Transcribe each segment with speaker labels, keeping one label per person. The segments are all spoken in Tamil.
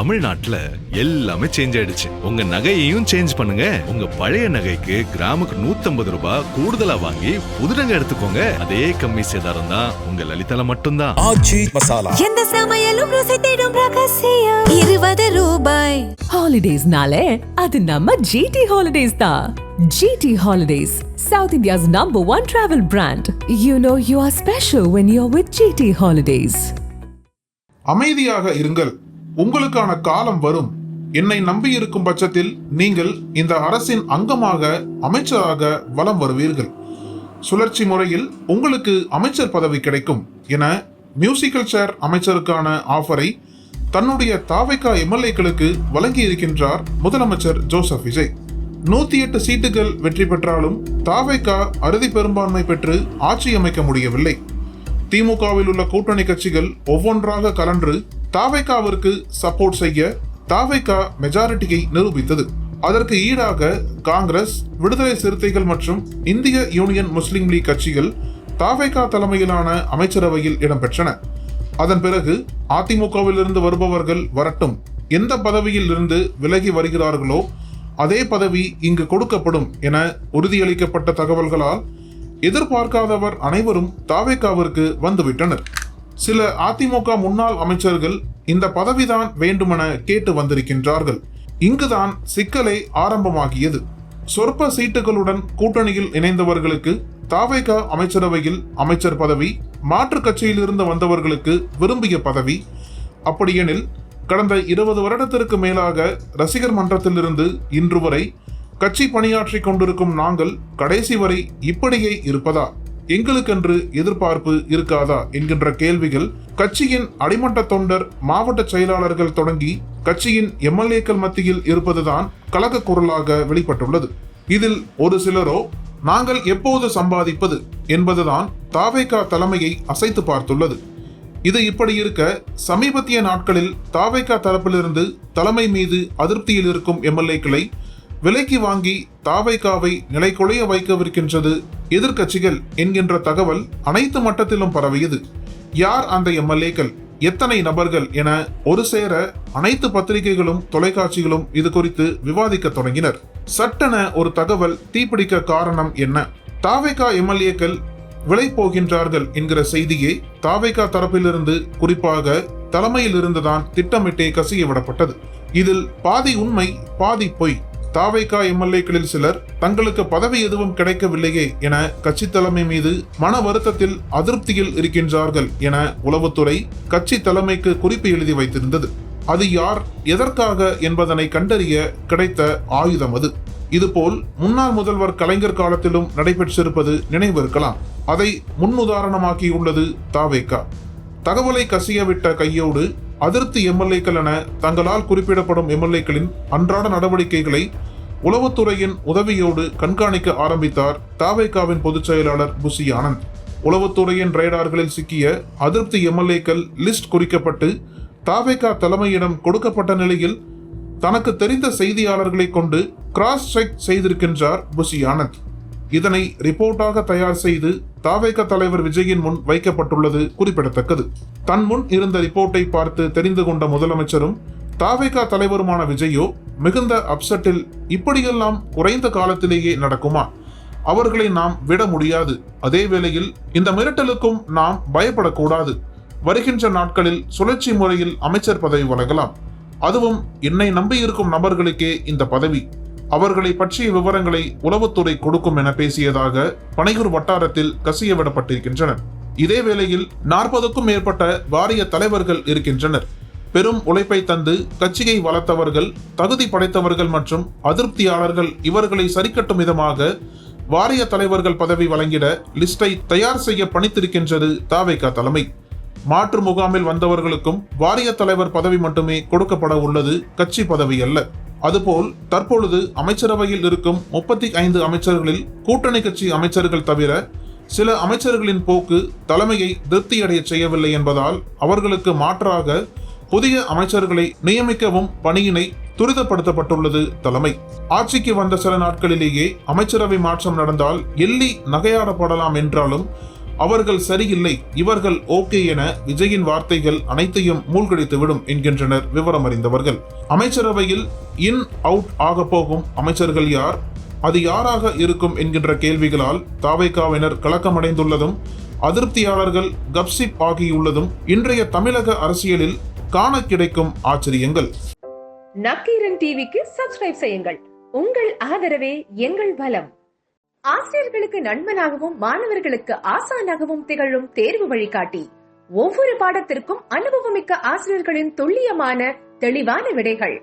Speaker 1: தமிழ்நாட்டுல எல்லாமே சேஞ்ச் ஆயிடுச்சு. உங்க நகையையும் சேஞ்ச் பண்ணுங்க. உங்க பழைய நகைக்கு கிராமுக்கு 150 ரூபாய் கூடுதலா வாங்கி புது நகை எடுத்துக்கோங்க. அதே கம்மி சேதாரம் தான் உங்க லலிதால மட்டும்தான்.
Speaker 2: ஆச்சி மசாலா.
Speaker 3: எந்த சமையலும் ருசி தேடும் ரகசியம் 20 ரூபாய்.
Speaker 4: ஹாலிடேஸ்னாலே அது நம்ம ஜிடி ஹாலிடேஸ் தான். GT Holidays, South India's #1 travel brand. You know you are special when you're with GT Holidays.
Speaker 5: அமைதியாக இருங்கள், உங்களுக்கான காலம் வரும். என்னை நம்பியிருக்கும் பட்சத்தில் நீங்கள் இந்த அரசின் அங்கமாக அமைச்சராக வலம் வருவீர்கள். சுழற்சி முறையில் உங்களுக்கு அமைச்சர் பதவி கிடைக்கும் என மியூசிக்கல் சேர் அமைச்சருக்கான ஆஃபரை தன்னுடைய தாவைக்கா எம்எல்ஏக்களுக்கு வழங்கி இருக்கின்றார் முதலமைச்சர் ஜோசப் விஜய். 108 சீட்டுகள் வெற்றி பெற்றாலும் தாவைக்கா அறுதி பெரும்பான்மை பெற்று ஆட்சி அமைக்க முடியவில்லை. திமுகவில் உள்ள கூட்டணி கட்சிகள் ஒவ்வொன்றாக கலன்று தாவைக்காவிற்கு சப்போர்ட் செய்ய தாவைக்கா மெஜாரிட்டியை நிரூபித்தது. அதற்கு ஈடாக காங்கிரஸ், விடுதலை சிறுத்தைகள் மற்றும் இந்திய யூனியன் முஸ்லிம் லீக் கட்சிகள் தாவைக்கா தலைமையிலான அமைச்சரவையில் இடம்பெற்றன. அதன் பிறகு அதிமுகவில் இருந்து வருபவர்கள் வரட்டும், எந்த பதவியில் இருந்து விலகி வருகிறார்களோ அதே பதவி இங்கு கொடுக்கப்படும் என உறுதியளிக்கப்பட்ட தகவல்களால் எதிர்பார்க்காதவர் அனைவரும் தாவேக்காவிற்கு வந்துவிட்டனர். சில அதிமுக முன்னாள் அமைச்சர்கள் இந்த பதவிதான் வேண்டுமென கேட்டு வந்திருக்கின்றார்கள். இங்குதான் சிக்கலே ஆரம்பமாகியது. சொற்ப சீட்டுகளுடன் கூட்டணியில் இணைந்தவர்களுக்கு தாவேகா அமைச்சரவையில் அமைச்சர் பதவி, மாற்றுக் கட்சியிலிருந்து வந்தவர்களுக்கு விரும்பிய பதவி. அப்படியெனில் கடந்த 20 வருடத்திற்கு மேலாக ரசிகர் மன்றத்திலிருந்து இன்று வரை கட்சி பணியாற்றி கொண்டிருக்கும் நாங்கள் கடைசி வரை இப்படியே இருப்பதா, எங்களுக்கென்று எதிர்பார்ப்பு இருக்காதா என்கின்ற கேள்விகள் கட்சியின் அடிமட்ட தொண்டர், மாவட்ட செயலாளர்கள் தொடங்கி கட்சியின் எம்எல்ஏக்கள் மத்தியில் இருப்பதுதான் கலக குரலாக வெளிப்பட்டுள்ளது. இதில் ஒரு சிலரோ நாங்கள் எப்போது சம்பாதிப்பது என்பதுதான் தாவேகா தலைமையை அசைத்து பார்த்துள்ளது. இது இப்படி இருக்க, சமீபத்திய நாட்களில் தாவேகா தரப்பிலிருந்து தலைமை மீது அதிருப்தியில் இருக்கும் எம்எல்ஏக்களை விலைக்கு வாங்கி தாவேகாவை நிலைகுலைய வைக்கவிருக்கின்றது எதிர்கட்சிகள் என்கின்ற தகவல் அனைத்து மட்டத்திலும் பரவியது. யார் அந்த எம்எல்ஏக்கள், எத்தனை நபர்கள் என ஒரு சேர அனைத்து பத்திரிகைகளும் தொலைக்காட்சிகளும் இது குறித்து விவாதிக்க தொடங்கினர். சட்டென ஒரு தகவல் தீப்பிடிக்க காரணம் என்ன? தாவேகா எம்எல்ஏக்கள் விலை போகின்றார்கள் என்கிற செய்தியே தாவேகா தரப்பிலிருந்து, குறிப்பாக தலைமையில் இருந்துதான் திட்டமிட்டே கசிய விடப்பட்டது. இதில் பாதி உண்மை பாதி பொய். தாவேகா எம்எல்ஏக்களில் சிலர் தங்களுக்கு பதவி எதுவும் கிடைக்கவில்லையே என கட்சி தலைமை மீது மன வருத்தத்தில், அதிருப்தியில் இருக்கின்றார்கள் என உளவுத்துறை கட்சி தலைமைக்கு குறிப்பு எழுதி வைத்திருந்தது. அது யார், எதற்காக என்பதனை கண்டறிய கிடைத்த ஆயுதம் அது. இதுபோல் முன்னாள் முதல்வர் கலைஞர் காலத்திலும் நடைபெற்றிருப்பது நினைவிருக்கலாம். அதை முன்னுதாரணமாக்கியுள்ளது தாவேகா. தகவலை கசியவிட்ட கையோடு அதிருப்தி எம்எல்ஏக்கள் என தங்களால் குறிப்பிடப்படும் எம்எல்ஏக்களின் அன்றாட நடவடிக்கைகளை உளவுத்துறையின் உதவியோடு கண்காணிக்க ஆரம்பித்தார் தாவேகாவின் பொதுச் செயலாளர் புசி ஆனந்த். உளவுத்துறையின் ரேடார்களில் சிக்கிய அதிருப்தி எம்எல்ஏக்கள் லிஸ்ட் குறிக்கப்பட்டு தாவேகா தலைமையிடம் கொடுக்கப்பட்ட நிலையில் தனக்கு தெரிந்த செய்தியாளர்களை கொண்டு கிராஸ் செக் செய்திருக்கின்றார் புசி ஆனந்த். இதனை ரிப்போர்ட்டாக தயார் செய்து தாவேகா தலைவர் விஜயின் முன் வைக்கப்பட்டுள்ளது குறிப்பிடத்தக்கது. தன் முன் இருந்த ரிப்போர்ட்டை பார்த்து தெரிந்து கொண்ட முதலமைச்சரும் தாவேகா தலைவருமான விஜயோ மிகுந்த அப்செட்டில், இப்படியெல்லாம் குறைந்த காலத்திலேயே நடக்குமா? அவர்களை நாம் விட முடியாது. அதே வேளையில் இந்த மிரட்டலுக்கும் நாம் பயப்படக்கூடாது. வருகின்ற நாட்களில் சுழற்சி முறையில் அமைச்சர் பதவி வழங்கலாம். அதுவும் என்னை நம்பியிருக்கும் நபர்களுக்கே இந்த பதவி. அவர்களை பற்றிய விவரங்களை உளவுத்துறை கொடுக்கும் என பேசியதாக பனையூர் வட்டாரத்தில் கசிய விடப்பட்டிருக்கின்றனர். இதே வேளையில் 40க்கும் மேற்பட்ட வாரிய தலைவர்கள் இருக்கின்றனர். பெரும் உழைப்பை தந்து கட்சியை வளர்த்தவர்கள், தகுதி படைத்தவர்கள் மற்றும் அதிருப்தியாளர்கள் இவர்களை சரிக்கட்டும் விதமாக வாரிய தலைவர்கள் பதவி வழங்கிட லிஸ்டை தயார் செய்ய பணித்திருக்கின்றது தாவேகா தலைமை. மாற்று முகாமில் வந்தவர்களுக்கும் வாரிய தலைவர் பதவி மட்டுமே கொடுக்கப்பட உள்ளது, கட்சி பதவி அல்ல. அதுபோல் தற்பொழுது அமைச்சரவையில் இருக்கும் 35 அமைச்சர்களில் கூட்டணி கட்சி அமைச்சர்கள் தவிர சில அமைச்சர்களின் போக்கு தலைமையை திருப்தியடைய செய்யவில்லை என்பதால் அவர்களுக்கு மாற்றாக புதிய அமைச்சர்களை நியமிக்கவும் பணியினை துரிதப்படுத்தப்பட்டுள்ளது தலைமை. ஆட்சிக்கு வந்த சில நாட்களிலேயே அமைச்சரவை மாற்றம் நடந்தால் எள்ளி நகையாடப்படலாம் என்றாலும் அவர்கள் சரியில்லை, இவர்கள் ஓகே என விஜயின் வார்த்தைகள் அனைத்தையும் மூழ்கடித்துவிடும் என்கின்றனர் விவரம் அறிந்தவர்கள். அமைச்சரவையில் இன் அவுட் ஆக போகும் அமைச்சர்கள் யார், அது யாராக இருக்கும் என்கின்ற கேள்விகளால் தாவேகாவினர் கலக்கமடைந்துள்ளதும் அதிருப்தியாளர்கள் கப்சிப் ஆகியுள்ளதும் இன்றைய தமிழக அரசியலில் காண கிடைக்கும் ஆச்சரியங்கள்.
Speaker 2: நக்கீரன் டிவிக்கு சப்ஸ்கிரைப் செய்யுங்கள். உங்கள் ஆதரவே எங்கள் பலம். ஆசிரியர்களுக்கு நண்பனாகவும் மாணவர்களுக்கு ஆசானாகவும் திகழும் தேர்வு வழிகாட்டி. ஒவ்வொரு பாடத்திற்கும் அனுபவமிக்க ஆசிரியர்களின் துல்லியமான தெளிவான விடைகள்.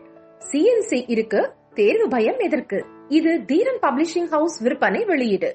Speaker 2: CNC இருக்கு, தேர்வு பயம் எதற்கு? இது தீரன் பப்ளிஷிங் ஹவுஸ் விற்பனை வெளியீடு.